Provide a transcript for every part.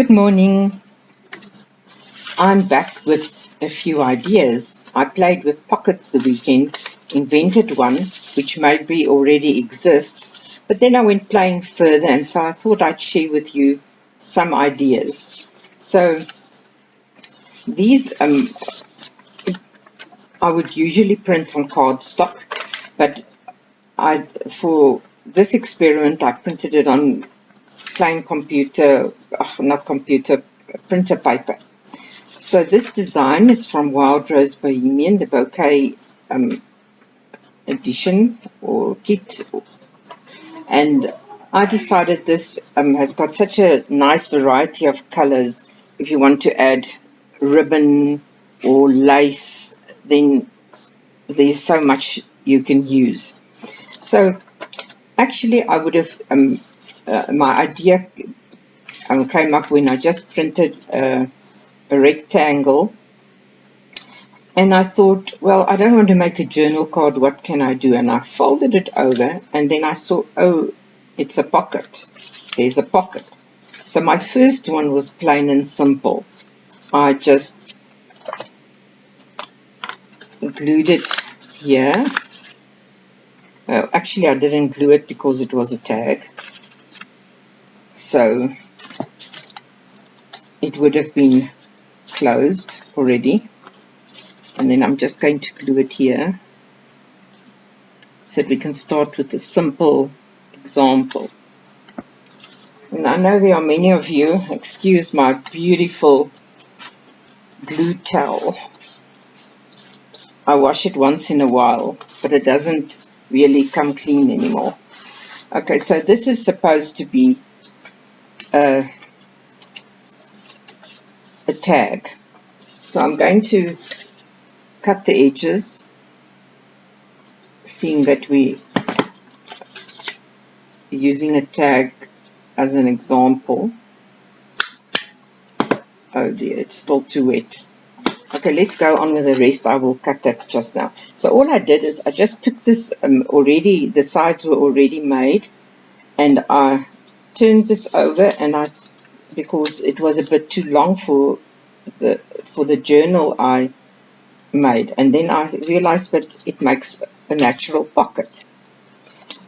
Good morning. I'm back with a few ideas. I played with pockets the weekend, invented one which maybe already exists, but then I went playing further, and so I thought I'd share with you some ideas. So these I would usually print on cardstock, but for this experiment I printed it on plain printer paper. So this design is from Wild Rose Bohemian, the Bokeh edition or kit, and I decided this has got such a nice variety of colors. If you want to add ribbon or lace, then there's so much you can use. So actually I would have my idea came up when I just printed a rectangle, and I thought, well, I don't want to make a journal card, what can I do? And I folded it over, and then I saw, oh, it's a pocket. There's a pocket. So my first one was plain and simple. I just glued it here. Actually, I didn't glue it because it was a tag. So it would have been closed already. And then I'm just going to glue it here so that we can start with a simple example. And I know there are many of you, excuse my beautiful glue towel. I wash it once in a while, but it doesn't really come clean anymore. Okay, so this is supposed to be a tag. So I'm going to cut the edges, seeing that we're using a tag as an example. Oh dear, it's still too wet. Okay, let's go on with the rest. I will cut that just now. So all I did is I just took this already, the sides were already made, and I turned this over, and because it was a bit too long for the journal I made, and then I realized that it makes a natural pocket.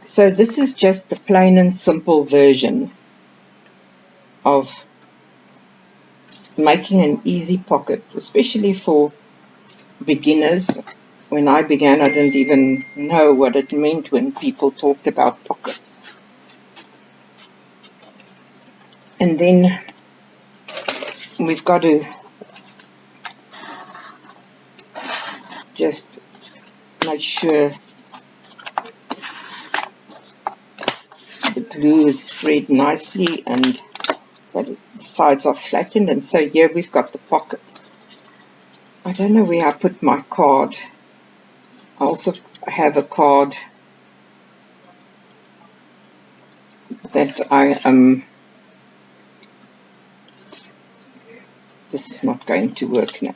So this is just the plain and simple version of making an easy pocket, especially for beginners. When I began, I didn't even know what it meant when people talked about pockets. And then we've got to just make sure the glue is spread nicely and that the sides are flattened. And so here we've got the pocket. I don't know where I put my card. I also have a card that this is not going to work now.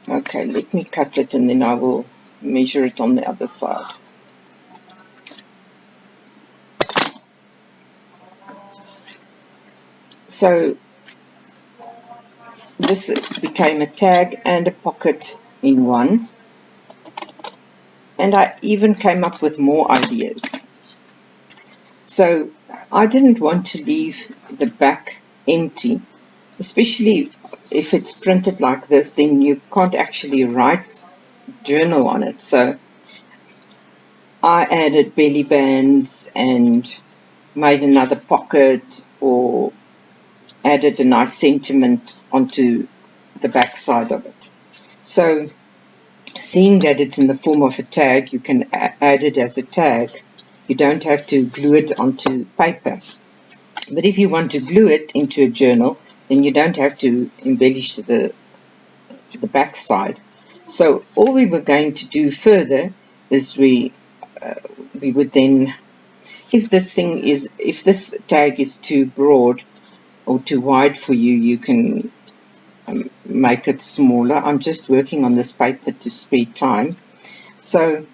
Okay, let me cut it and then I will measure it on the other side. So this became a tag and a pocket in one. And I even came up with more ideas. So I didn't want to leave the back empty, especially if it's printed like this, then you can't actually write journal on it. So I added belly bands and made another pocket, or added a nice sentiment onto the back side of it. So seeing that it's in the form of a tag, you can add it as a tag. You don't have to glue it onto paper. But if you want to glue it into a journal, then you don't have to embellish the back side. So all we were going to do further is we would then, if this tag is too broad or too wide for you, you can make it smaller. I'm just working on this paper to speed time. So,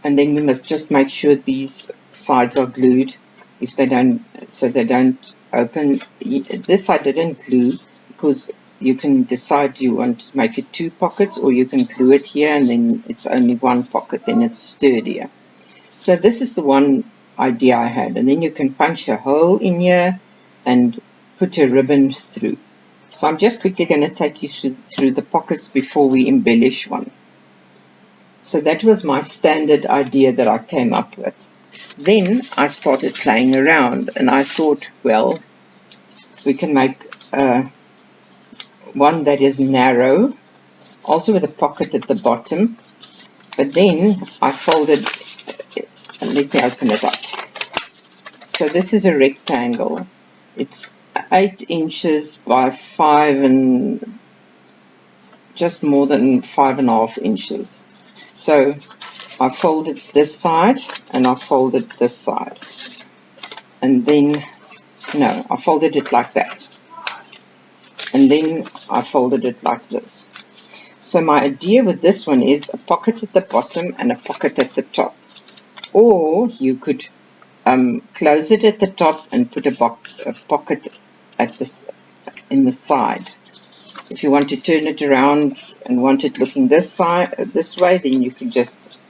and then you must just make sure these sides are glued if they don't, so they don't open. This I didn't glue because you can decide you want to make it 2 pockets, or you can glue it here and then it's only 1 pocket, then it's sturdier. So this is the one idea I had, and then you can punch a hole in here and put a ribbon through. So I'm just quickly going to take you through the pockets before we embellish one. So that was my standard idea that I came up with. Then I started playing around and I thought, well, we can make one that is narrow, also with a pocket at the bottom, but then I folded, let me open it up. So this is a rectangle. It's 8 inches by 5 and just more than 5.5 inches. So I folded this side and I folded this side. And then, no, I folded it like that. And then I folded it like this. So my idea with this one is a pocket at the bottom and a pocket at the top. Or you could close it at the top and put a pocket at this in the side. If you want to turn it around and want it looking this way, then you can just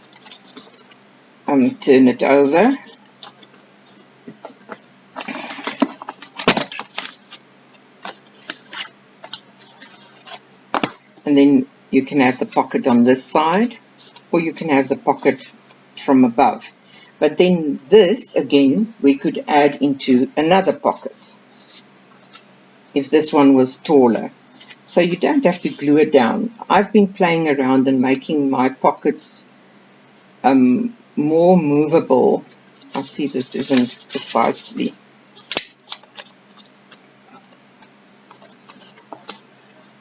turn it over. And then you can have the pocket on this side, or you can have the pocket from above. But then this, again, we could add into another pocket if this one was taller. So you don't have to glue it down. I've been playing around and making my pockets more movable. I see this isn't precisely.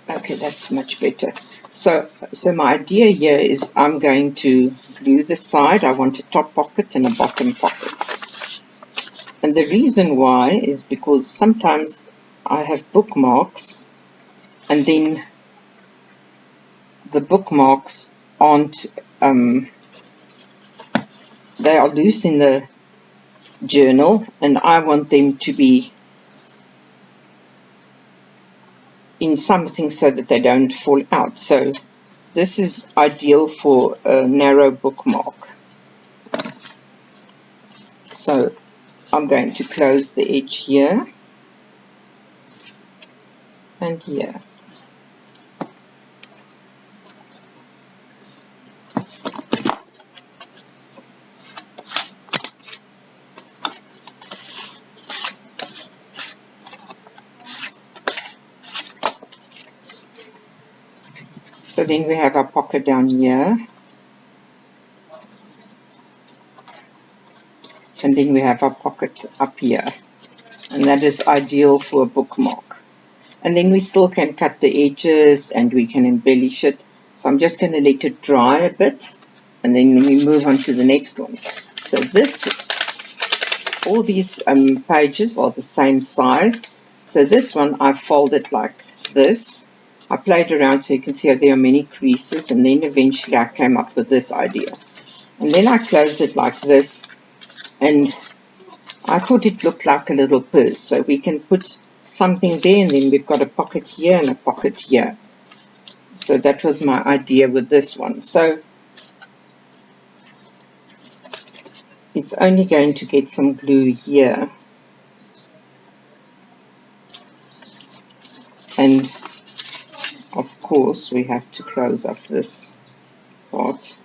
Okay, that's much better. So my idea here is I'm going to glue the side. I want a top pocket and a bottom pocket. And the reason why is because sometimes I have bookmarks and then the bookmarks aren't, they are loose in the journal and I want them to be in something so that they don't fall out. So this is ideal for a narrow bookmark. So I'm going to close the edge here and here. So then we have our pocket down here. And then we have our pocket up here. And that is ideal for a bookmark. And then we still can cut the edges and we can embellish it. So I'm just going to let it dry a bit. And then we move on to the next one. So all these pages are the same size. So this one I folded like this. I played around so you can see how there are many creases, and then eventually I came up with this idea. And then I closed it like this, and I thought it looked like a little purse. So we can put something there, and then we've got a pocket here and a pocket here. So that was my idea with this one. So it's only going to get some glue here. And of course, we have to close up this part.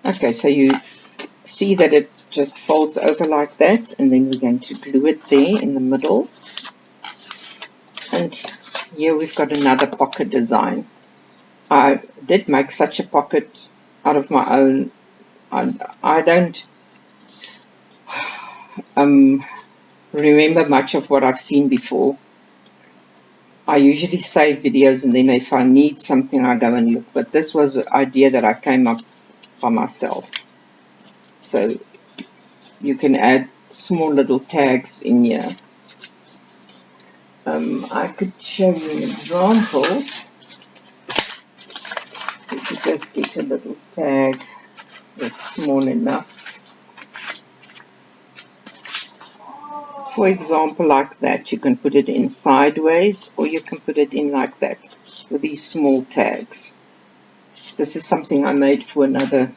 Okay, so you see that it just folds over like that, and then we're going to glue it there in the middle. And here we've got another pocket design. I did make such a pocket out of my own. I don't remember much of what I've seen before. I usually save videos, and then if I need something I go and look, but this was an idea that I came up by myself. So you can add small little tags in here. I could show you an example. You just get a little tag that's small enough. For example, like that, you can put it in sideways, or you can put it in like that, with these small tags. This is something I made for another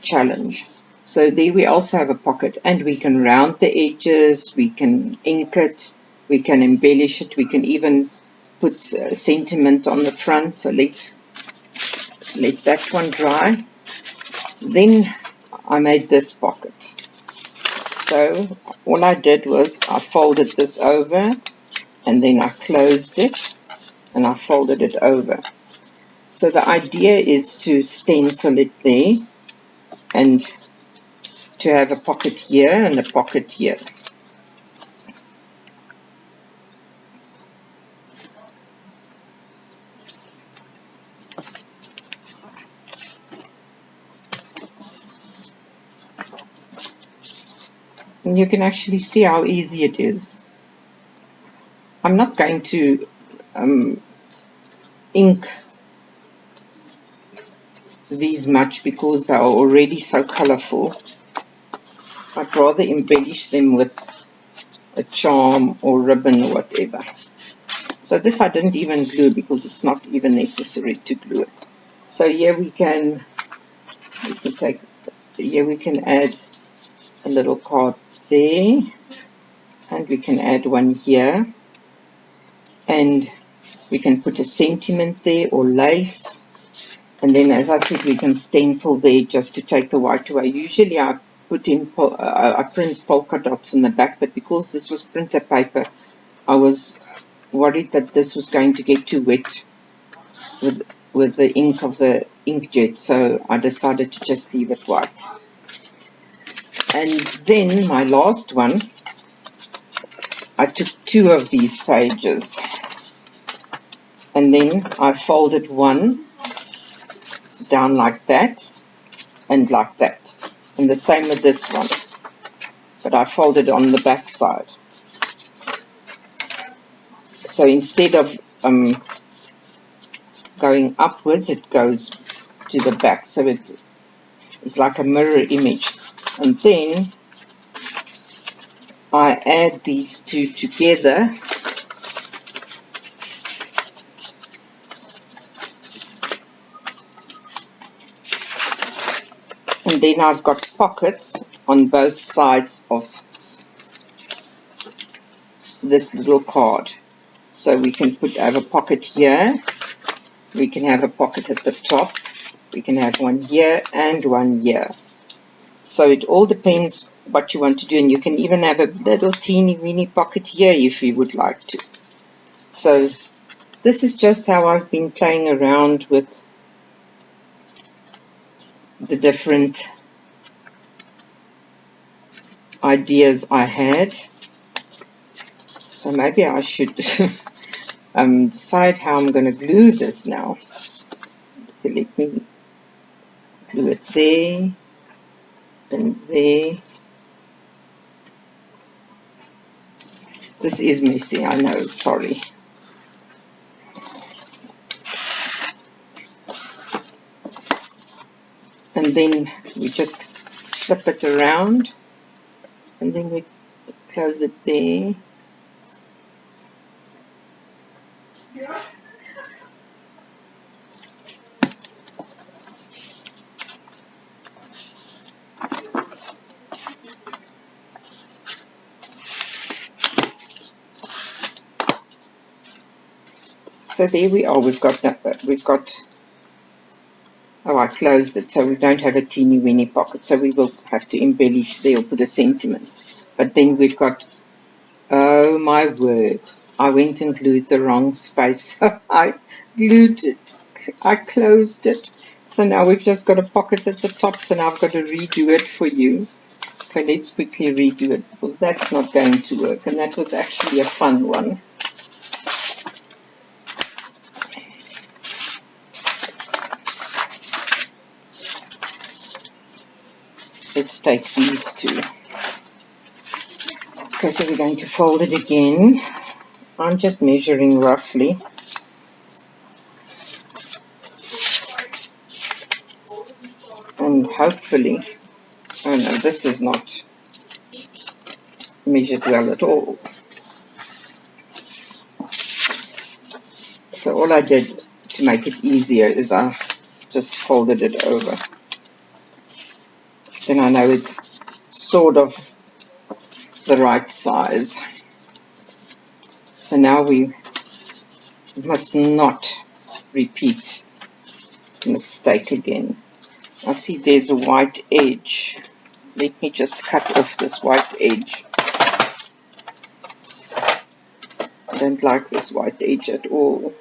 challenge. So there we also have a pocket, and we can round the edges, we can ink it, we can embellish it, we can even put sentiment on the front. So let's let that one dry. Then I made this pocket. So all I did was I folded this over, and then I closed it, and I folded it over. So the idea is to stencil it there, and to have a pocket here and a pocket here. And you can actually see how easy it is. I'm not going to ink these much because they are already so colorful. I'd rather embellish them with a charm or ribbon or whatever. So this I didn't even glue because it's not even necessary to glue it. So here we can add a little card there, and we can add one here, and we can put a sentiment there or lace, and then as I said, we can stencil there just to take the white away. Usually I print polka dots in the back, but because this was printer paper, I was worried that this was going to get too wet with the ink of the inkjet, so I decided to just leave it white. And then my last one, I took 2 of these pages, and then I folded one down like that and like that, and the same with this one, but I folded on the back side. So instead of going upwards, it goes to the back, so it is like a mirror image. And then I add these 2 together, and then I've got pockets on both sides of this little card. So we can have a pocket here, we can have a pocket at the top, we can have one here and one here. So it all depends what you want to do, and you can even have a little teeny weeny pocket here if you would like to. So this is just how I've been playing around with the different ideas I had. So maybe I should decide how I'm going to glue this now. Okay, let me glue it there and there. This is messy, I know, sorry. And then we just flip it around, and then we close it there. So there we are, we've got oh, I closed it, so we don't have a teeny weeny pocket, so we will have to embellish there or put a sentiment. But then we've got, oh my word, I went and glued the wrong space, so I glued it, I closed it, so now we've just got a pocket at the top, so now I've got to redo it for you. Okay, let's quickly redo it, because that's not going to work, and that was actually a fun one. Let's take these 2. Okay, so we're going to fold it again. I'm just measuring roughly. hopefully, oh no, this is not measured well at all. So all I did to make it easier is I just folded it over. Then I know it's sort of the right size. So now we must not repeat the mistake again. I see there's a white edge. Let me just cut off this white edge. I don't like this white edge at all.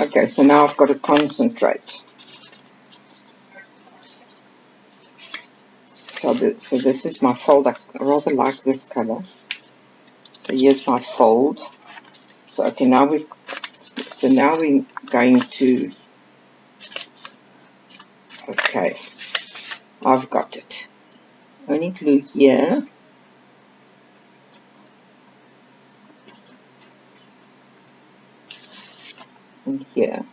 Okay, so now I've got to concentrate. So this is my fold. I rather like this color. So here's my fold. So okay, now we're going to. Okay, I've got it. Only glue here. And here.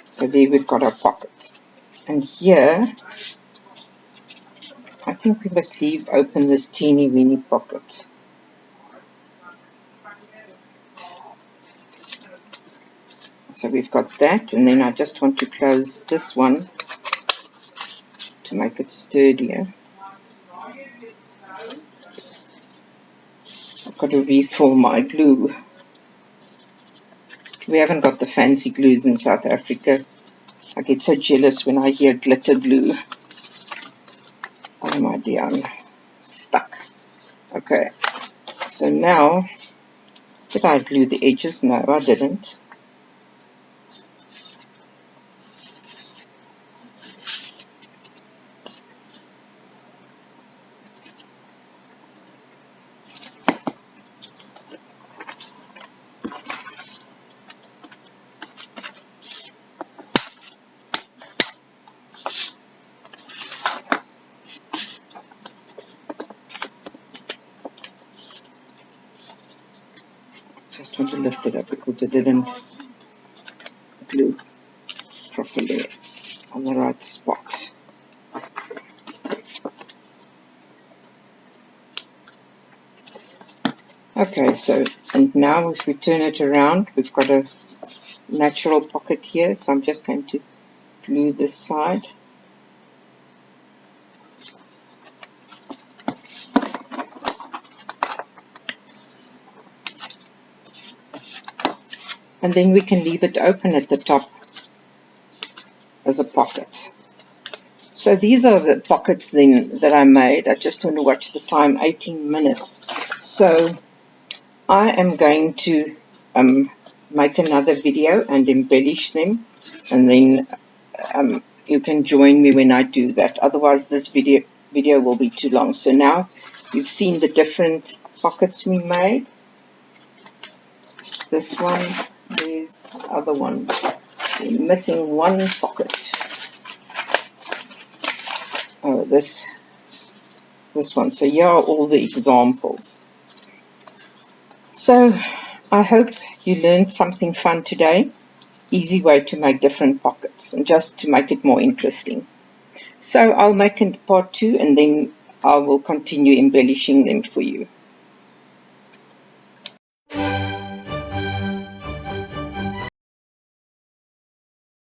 So there we've got our pocket. And here, I think we must leave open this teeny weeny pocket. So we've got that, and then I just want to close this one to make it sturdier. I've got to refill my glue. We haven't got the fancy glues in South Africa. I get so jealous when I hear glitter glue. Oh my dear, I'm stuck. Okay, so now, did I glue the edges? No, I didn't. Just want to lift it up because I didn't glue properly on the right spot. Okay, so, and now if we turn it around, we've got a natural pocket here, so I'm just going to glue this side. And then we can leave it open at the top as a pocket. So these are the pockets then that I made. I just want to watch the time, 18 minutes. So I am going to make another video and embellish them, and then you can join me when I do that. Otherwise this video will be too long. So now you've seen the different pockets we made. This one, there's the other one. We're missing one pocket. Oh, this one. So here are all the examples. So I hope you learned something fun today. Easy way to make different pockets and just to make it more interesting. So I'll make it part 2 and then I will continue embellishing them for you.